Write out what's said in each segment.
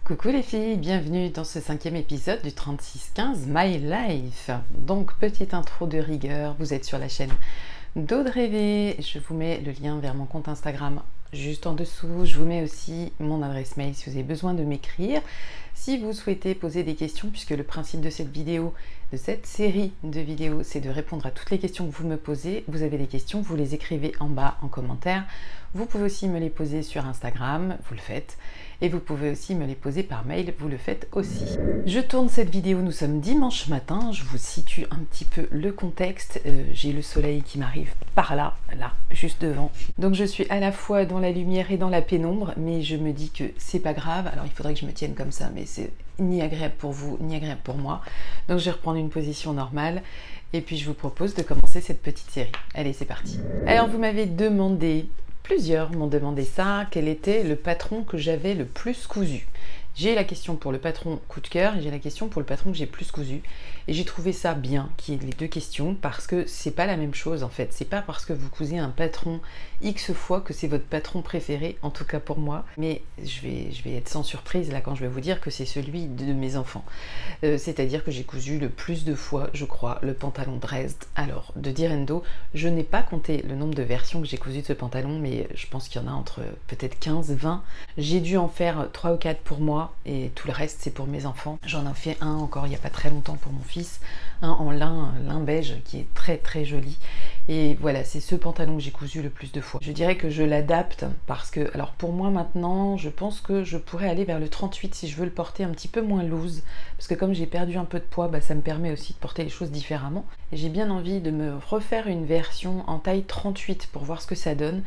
Coucou les filles, bienvenue dans ce 5e épisode du 3615 My Life. Donc petite intro de rigueur, vous êtes sur la chaîne d'Audrey V. Je vous mets le lien vers mon compte Instagram juste en dessous. Je vous mets aussi mon adresse mail si vous avez besoin de m'écrire. Si vous souhaitez poser des questions, puisque le principe de cette vidéo, de cette série de vidéos, c'est de répondre à toutes les questions que vous me posez. Vous avez des questions, vous les écrivez en bas en commentaire. Vous pouvez aussi me les poser sur Instagram, vous le faites. Et vous pouvez aussi me les poser par mail, vous le faites aussi. Je tourne cette vidéo, nous sommes dimanche matin, je vous situe un petit peu le contexte. J'ai le soleil qui m'arrive par là, juste devant. Donc je suis à la fois dans la lumière et dans la pénombre, mais je me dis que c'est pas grave. Alors il faudrait que je me tienne comme ça, mais c'est ni agréable pour vous, ni agréable pour moi. Donc je vais reprendre une position normale. Et puis je vous propose de commencer cette petite série. Allez, c'est parti. Alors vous m'avez demandé... Plusieurs m'ont demandé ça, quel était le patron que j'avais le plus cousu. J'ai la question pour le patron coup de cœur et j'ai la question pour le patron que j'ai plus cousu. Et j'ai trouvé ça bien qu'il y ait les deux questions parce que c'est pas la même chose en fait. C'est pas parce que vous cousez un patron X fois que c'est votre patron préféré, en tout cas pour moi. Mais je vais être sans surprise là quand je vais vous dire que c'est celui de mes enfants. C'est-à-dire que j'ai cousu le plus de fois, je crois, le pantalon Dresde. Alors, de Direndo, je n'ai pas compté le nombre de versions que j'ai cousu de ce pantalon, mais je pense qu'il y en a entre peut-être 15, 20. J'ai dû en faire 3 ou 4 pour moi. Et tout le reste c'est pour mes enfants. J'en ai fait un encore il n'y a pas très longtemps pour mon fils, un en lin beige qui est très très joli. Et voilà, c'est ce pantalon que j'ai cousu le plus de fois. Je dirais que je l'adapte parce que, alors pour moi maintenant, je pense que je pourrais aller vers le 38 si je veux le porter un petit peu moins loose. Parce que comme j'ai perdu un peu de poids, ça me permet aussi de porter les choses différemment. Et j'ai bien envie de me refaire une version en taille 38 pour voir ce que ça donne.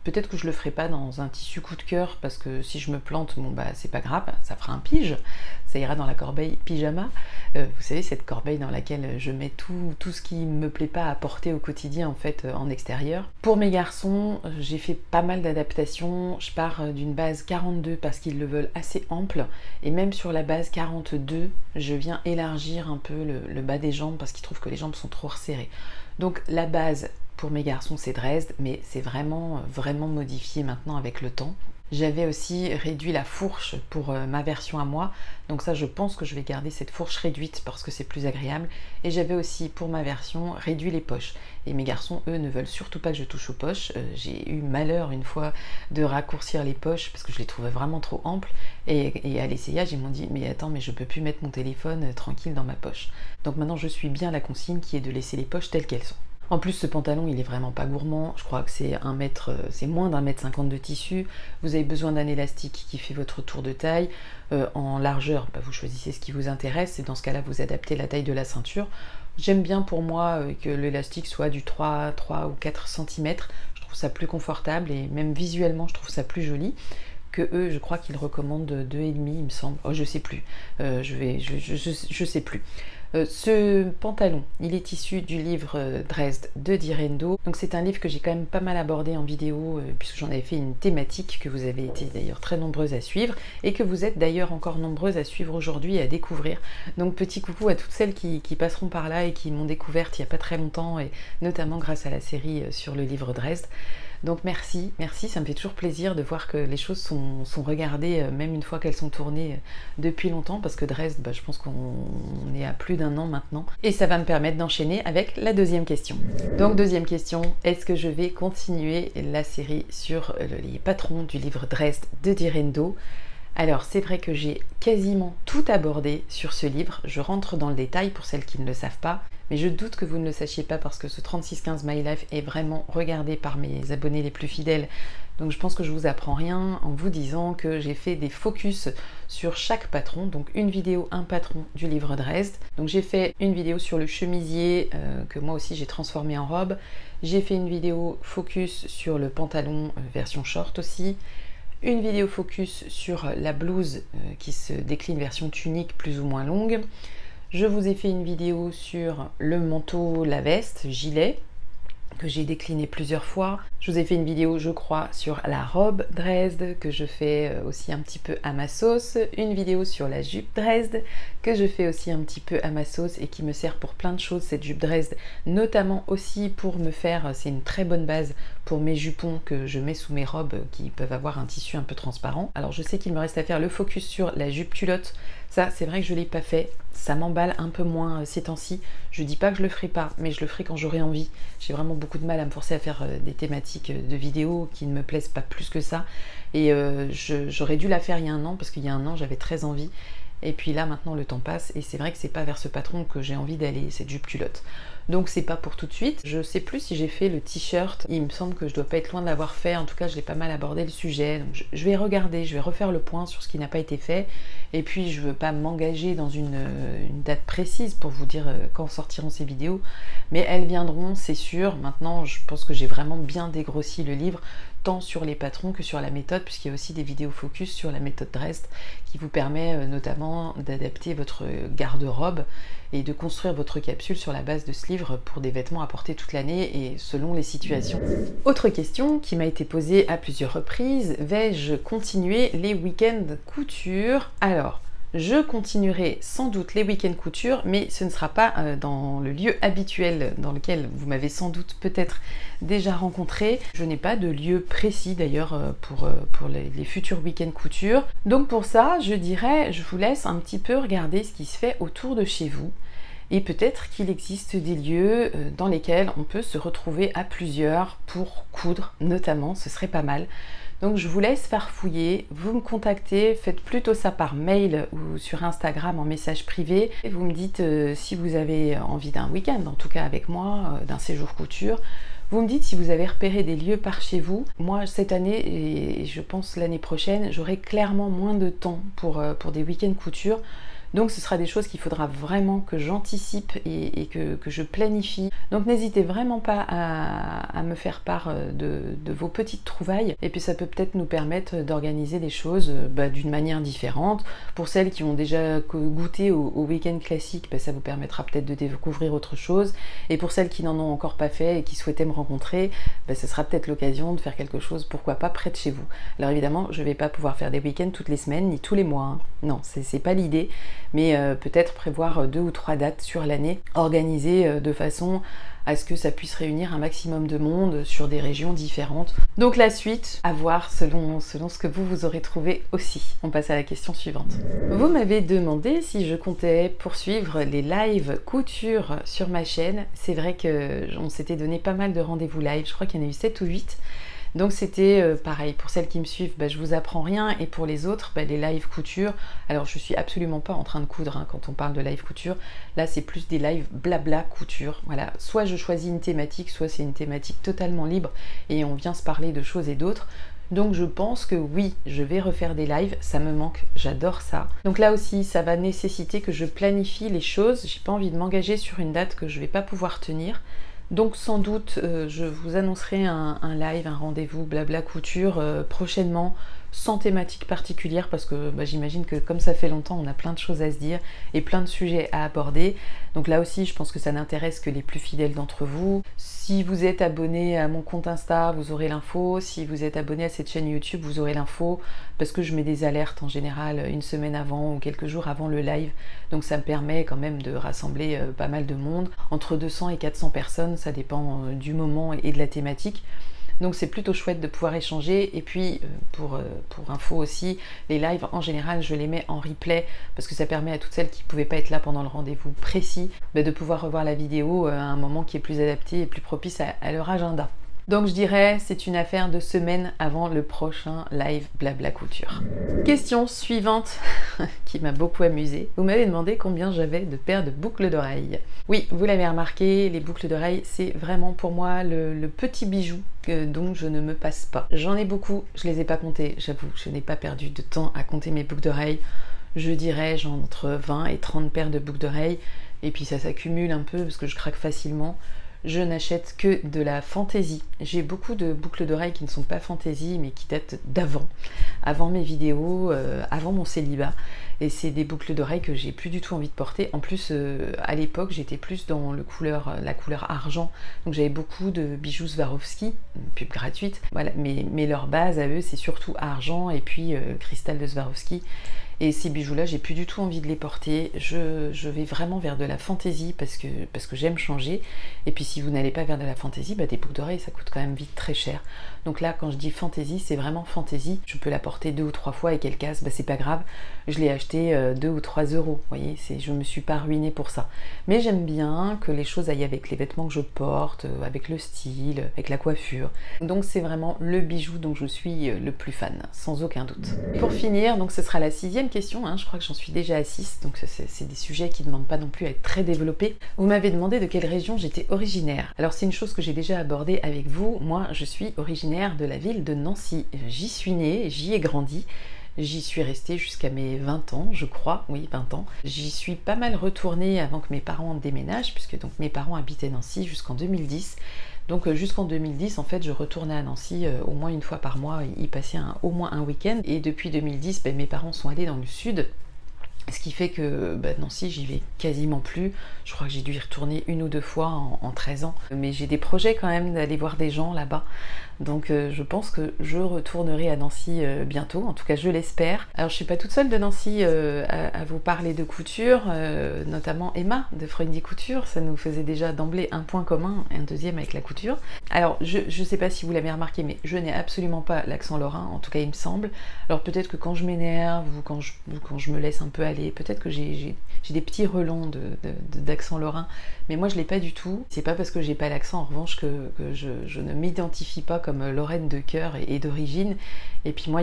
Peut-être que je le ferai pas dans un tissu coup de cœur parce que si je me plante, bon c'est pas grave, ça fera un pige, ça ira dans la corbeille pyjama. Vous savez, cette corbeille dans laquelle je mets tout ce qui me plaît pas à porter au quotidien en fait en extérieur. Pour mes garçons, j'ai fait pas mal d'adaptations. Je pars d'une base 42 parce qu'ils le veulent assez ample et même sur la base 42, je viens élargir un peu le bas des jambes parce qu'ils trouvent que les jambes sont trop resserrées. Donc la base pour mes garçons c'est Dresde, mais c'est vraiment modifié maintenant avec le temps. J'avais aussi réduit la fourche pour ma version à moi, donc ça je pense que je vais garder cette fourche réduite parce que c'est plus agréable. Et j'avais aussi pour ma version réduit les poches. Et mes garçons eux ne veulent surtout pas que je touche aux poches. J'ai eu malheur une fois de raccourcir les poches parce que je les trouvais vraiment trop amples. Et à l'essayage ils m'ont dit mais attends, mais je peux plus mettre mon téléphone tranquille dans ma poche. Donc maintenant je suis bien la consigne qui est de laisser les poches telles qu'elles sont. En plus ce pantalon il est vraiment pas gourmand, je crois que c'est c'est moins d'1,50 m de tissu. Vous avez besoin d'un élastique qui fait votre tour de taille. En largeur, vous choisissez ce qui vous intéresse et dans ce cas là vous adaptez la taille de la ceinture. J'aime bien pour moi que l'élastique soit du 3 ou 4 cm, je trouve ça plus confortable et même visuellement je trouve ça plus joli. Que eux, je crois qu'ils recommandent 2,5 il me semble. Oh, je sais plus. Je sais plus. Ce pantalon, il est issu du livre Dresde de Direndo. Donc c'est un livre que j'ai quand même pas mal abordé en vidéo puisque j'en avais fait une thématique que vous avez été d'ailleurs très nombreuses à suivre et que vous êtes d'ailleurs encore nombreuses à suivre aujourd'hui et à découvrir. Donc petit coucou à toutes celles qui passeront par là et qui m'ont découverte il n'y a pas très longtemps et notamment grâce à la série sur le livre Dresde. Donc merci, ça me fait toujours plaisir de voir que les choses sont regardées même une fois qu'elles sont tournées depuis longtemps parce que Dresde, je pense qu'on est à plus d'1 an maintenant. Et ça va me permettre d'enchaîner avec la deuxième question. Donc deuxième question, est-ce que je vais continuer la série sur les patrons du livre Dresde de Direndo? Alors c'est vrai que j'ai quasiment tout abordé sur ce livre, je rentre dans le détail pour celles qui ne le savent pas, mais je doute que vous ne le sachiez pas parce que ce 3615 My Life est vraiment regardé par mes abonnés les plus fidèles. Donc je pense que je vous apprends rien en vous disant que j'ai fait des focus sur chaque patron, donc une vidéo, un patron du livre Dresde. Donc j'ai fait une vidéo sur le chemisier que moi aussi j'ai transformé en robe. J'ai fait une vidéo focus sur le pantalon version short aussi. Une vidéo focus sur la blouse qui se décline version tunique plus ou moins longue. Je vous ai fait une vidéo sur le manteau, la veste, gilet, que j'ai décliné plusieurs fois. Je vous ai fait une vidéo, je crois, sur la robe Dresde, que je fais aussi un petit peu à ma sauce. Une vidéo sur la jupe Dresde, que je fais aussi un petit peu à ma sauce et qui me sert pour plein de choses, cette jupe Dresde, notamment aussi pour me faire, c'est une très bonne base pour mes jupons que je mets sous mes robes qui peuvent avoir un tissu un peu transparent. Alors je sais qu'il me reste à faire le focus sur la jupe culotte. Ça, c'est vrai que je ne l'ai pas fait. Ça m'emballe un peu moins ces temps-ci. Je dis pas que je le ferai pas, mais je le ferai quand j'aurai envie. J'ai vraiment beaucoup de mal à me forcer à faire des thématiques de vidéos qui ne me plaisent pas plus que ça. Et j'aurais dû la faire il y a un an, parce qu'il y a un an, j'avais très envie. Et puis là, maintenant, le temps passe. Et c'est vrai que c'est pas vers ce patron que j'ai envie d'aller, cette jupe culotte. Donc c'est pas pour tout de suite. Je sais plus si j'ai fait le t-shirt. Il me semble que je dois pas être loin de l'avoir fait. En tout cas, je l'ai pas mal abordé le sujet. Donc je vais regarder, je vais refaire le point sur ce qui n'a pas été fait. Et puis je veux pas m'engager dans une date précise pour vous dire quand sortiront ces vidéos. Mais elles viendront, c'est sûr. Maintenant, je pense que j'ai vraiment bien dégrossi le livre, tant sur les patrons que sur la méthode, puisqu'il y a aussi des vidéos focus sur la méthode Drest qui vous permet notamment d'adapter votre garde-robe et de construire votre capsule sur la base de ce livre pour des vêtements à porter toute l'année et selon les situations. Autre question qui m'a été posée à plusieurs reprises, vais-je continuer les week-ends couture? Alors, je continuerai sans doute les week-ends couture, mais ce ne sera pas dans le lieu habituel dans lequel vous m'avez sans doute peut-être déjà rencontré. Je n'ai pas de lieu précis d'ailleurs pour les futurs week-ends couture. Donc pour ça, je dirais, je vous laisse un petit peu regarder ce qui se fait autour de chez vous. Et peut-être qu'il existe des lieux dans lesquels on peut se retrouver à plusieurs pour coudre, notamment, ce serait pas mal. Donc je vous laisse farfouiller, vous me contactez, faites plutôt ça par mail ou sur Instagram en message privé. Et vous me dites si vous avez envie d'un week-end, en tout cas avec moi, d'un séjour couture. Vous me dites si vous avez repéré des lieux par chez vous. Moi, cette année, et je pense l'année prochaine, j'aurai clairement moins de temps pour des week-ends couture. Donc ce sera des choses qu'il faudra vraiment que j'anticipe et que je planifie. Donc n'hésitez vraiment pas à me faire part de vos petites trouvailles. Et puis ça peut peut-être nous permettre d'organiser les choses d'une manière différente. Pour celles qui ont déjà goûté au week-end classique, ça vous permettra peut-être de découvrir autre chose. Et pour celles qui n'en ont encore pas fait et qui souhaitaient me rencontrer, ce sera peut-être l'occasion de faire quelque chose, pourquoi pas, près de chez vous. Alors évidemment, je ne vais pas pouvoir faire des week-ends toutes les semaines, ni tous les mois. Hein. Non, c'est pas l'idée. Mais peut-être prévoir 2 ou 3 dates sur l'année, organisées de façon à ce que ça puisse réunir un maximum de monde sur des régions différentes. Donc la suite, à voir selon ce que vous aurez trouvé aussi. On passe à la question suivante. Vous m'avez demandé si je comptais poursuivre les lives couture sur ma chaîne. C'est vrai qu'on s'était donné pas mal de rendez-vous live, je crois qu'il y en a eu 7 ou 8. Donc c'était pareil, pour celles qui me suivent, je vous apprends rien, et pour les autres, les live couture, alors je suis absolument pas en train de coudre hein, quand on parle de live couture, là c'est plus des lives blabla couture, voilà, soit je choisis une thématique, soit c'est une thématique totalement libre, et on vient se parler de choses et d'autres. Donc je pense que oui, je vais refaire des lives, ça me manque, j'adore ça. Donc là aussi, ça va nécessiter que je planifie les choses, j'ai pas envie de m'engager sur une date que je vais pas pouvoir tenir. Donc sans doute, je vous annoncerai un live, un rendez-vous blabla couture prochainement, sans thématique particulière, parce que j'imagine que comme ça fait longtemps, on a plein de choses à se dire et plein de sujets à aborder. Donc là aussi, je pense que ça n'intéresse que les plus fidèles d'entre vous. Si vous êtes abonné à mon compte Insta, vous aurez l'info. Si vous êtes abonné à cette chaîne YouTube, vous aurez l'info, parce que je mets des alertes en général une semaine avant ou quelques jours avant le live. Donc ça me permet quand même de rassembler pas mal de monde, entre 200 et 400 personnes, ça dépend du moment et de la thématique. Donc c'est plutôt chouette de pouvoir échanger. Et puis pour info aussi, les lives en général je les mets en replay, parce que ça permet à toutes celles qui ne pouvaient pas être là pendant le rendez-vous précis de pouvoir revoir la vidéo à un moment qui est plus adapté et plus propice à leur agenda. Donc je dirais c'est une affaire de semaine avant le prochain live blabla couture. Question suivante qui m'a beaucoup amusée. Vous m'avez demandé combien j'avais de paires de boucles d'oreilles. Oui, vous l'avez remarqué, les boucles d'oreilles c'est vraiment pour moi le petit bijou dont je ne me passe pas. J'en ai beaucoup, je les ai pas comptées, j'avoue, je n'ai pas perdu de temps à compter mes boucles d'oreilles. Je dirais genre entre 20 et 30 paires de boucles d'oreilles, et puis ça s'accumule un peu parce que je craque facilement. Je n'achète que de la fantaisie. J'ai beaucoup de boucles d'oreilles qui ne sont pas fantaisie, mais qui datent avant mes vidéos, avant mon célibat. Et c'est des boucles d'oreilles que j'ai plus du tout envie de porter. En plus, à l'époque, j'étais plus dans la couleur argent. Donc j'avais beaucoup de bijoux Swarovski, pub gratuite. Voilà. Mais leur base à eux, c'est surtout argent et puis cristal de Swarovski. Et ces bijoux-là, j'ai plus du tout envie de les porter. Je vais vraiment vers de la fantaisie parce que j'aime changer. Et puis si vous n'allez pas vers de la fantaisie, des boucles d'oreilles, ça coûte quand même vite très cher. Donc là, quand je dis fantaisie, c'est vraiment fantaisie. Je peux la porter 2 ou 3 fois et qu'elle casse, c'est pas grave. Je l'ai acheté 2 ou 3 euros. Vous voyez, je me suis pas ruinée pour ça. Mais j'aime bien que les choses aillent avec les vêtements que je porte, avec le style, avec la coiffure. Donc c'est vraiment le bijou dont je suis le plus fan, sans aucun doute. Pour finir, donc ce sera la 6e question, je crois que j'en suis déjà à 6, donc c'est des sujets qui ne demandent pas non plus à être très développés. Vous m'avez demandé de quelle région j'étais originaire. Alors c'est une chose que j'ai déjà abordée avec vous. Moi, je suis originaire de la ville de Nancy. J'y suis née, j'y ai grandi. J'y suis restée jusqu'à mes 20 ans, je crois, oui 20 ans. J'y suis pas mal retournée avant que mes parents déménagent, puisque donc mes parents habitaient Nancy jusqu'en 2010. Donc jusqu'en 2010, en fait, je retournais à Nancy au moins une fois par mois, y passer au moins un week-end. Et depuis 2010, mes parents sont allés dans le sud. Ce qui fait que Nancy, j'y vais quasiment plus. Je crois que j'ai dû y retourner 1 ou 2 fois en 13 ans. Mais j'ai des projets quand même d'aller voir des gens là-bas. Donc je pense que je retournerai à Nancy bientôt, en tout cas je l'espère. Alors je suis pas toute seule de Nancy à vous parler de couture, notamment Emma de Freundy Couture. Ça nous faisait déjà d'emblée un point commun, un deuxième avec la couture. Alors je sais pas si vous l'avez remarqué, mais je n'ai absolument pas l'accent lorrain, en tout cas il me semble. Alors peut-être que quand je m'énerve ou quand je me laisse un peu aller, peut-être que j'ai des petits relents d'accent lorrain, mais moi je l'ai pas du tout. C'est pas parce que j'ai pas l'accent en revanche que je ne m'identifie pas comme Lorraine de cœur et d'origine. Et puis moi,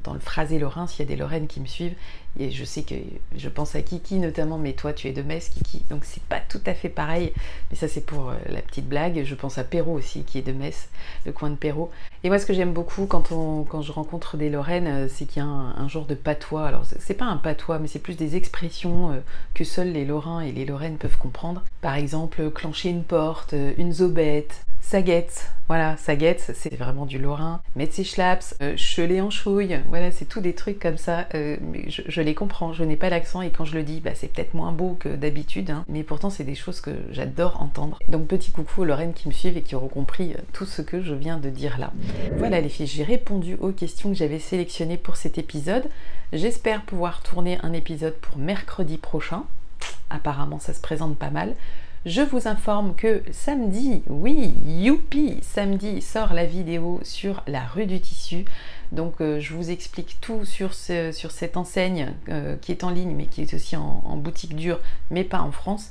dans le phrasé lorrain, s'il y a des Lorraines qui me suivent, et je sais que je pense à Kiki notamment, mais toi tu es de Metz, Kiki, donc c'est pas tout à fait pareil, mais ça c'est pour la petite blague. Je pense à Perrault aussi, qui est de Metz, le coin de Perrault. Et moi ce que j'aime beaucoup quand je rencontre des Lorraines, c'est qu'il y a un genre de patois. Alors c'est pas un patois, mais c'est plus des expressions que seuls les Lorrains et les Lorraines peuvent comprendre. Par exemple, clencher une porte, une zobette, saguette, voilà, saguette, c'est vraiment du lorrain. Mettre ses schlaps, cheler en chouille, voilà, c'est tout des trucs comme ça. Mais je les comprends, je n'ai pas l'accent et quand je le dis, c'est peut-être moins beau que d'habitude, mais pourtant c'est des choses que j'adore entendre. Donc petit coucou aux Lorraines qui me suivent et qui auront compris tout ce que je viens de dire là. Voilà les filles, j'ai répondu aux questions que j'avais sélectionnées pour cet épisode. J'espère pouvoir tourner un épisode pour mercredi prochain. Apparemment ça se présente pas mal. Je vous informe que samedi, oui, youpi, samedi sort la vidéo sur la rue du tissu. Donc je vous explique tout sur cette enseigne qui est en ligne mais qui est aussi en boutique dure mais pas en France.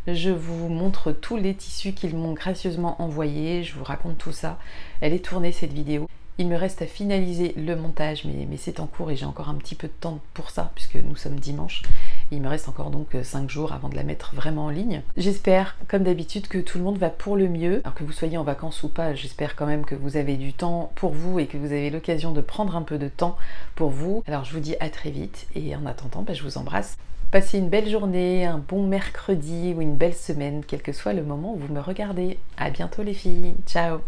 Je vous montre tous les tissus qu'ils m'ont gracieusement envoyés, je vous raconte tout ça. Elle est tournée cette vidéo. Il me reste à finaliser le montage, mais c'est en cours et j'ai encore un petit peu de temps pour ça puisque nous sommes dimanche. Il me reste encore donc 5 jours avant de la mettre vraiment en ligne. J'espère, comme d'habitude, que tout le monde va pour le mieux. Alors que vous soyez en vacances ou pas, j'espère quand même que vous avez du temps pour vous et que vous avez l'occasion de prendre un peu de temps pour vous. Alors je vous dis à très vite et en attendant, je vous embrasse. Passez une belle journée, un bon mercredi ou une belle semaine, quel que soit le moment où vous me regardez. À bientôt les filles, ciao!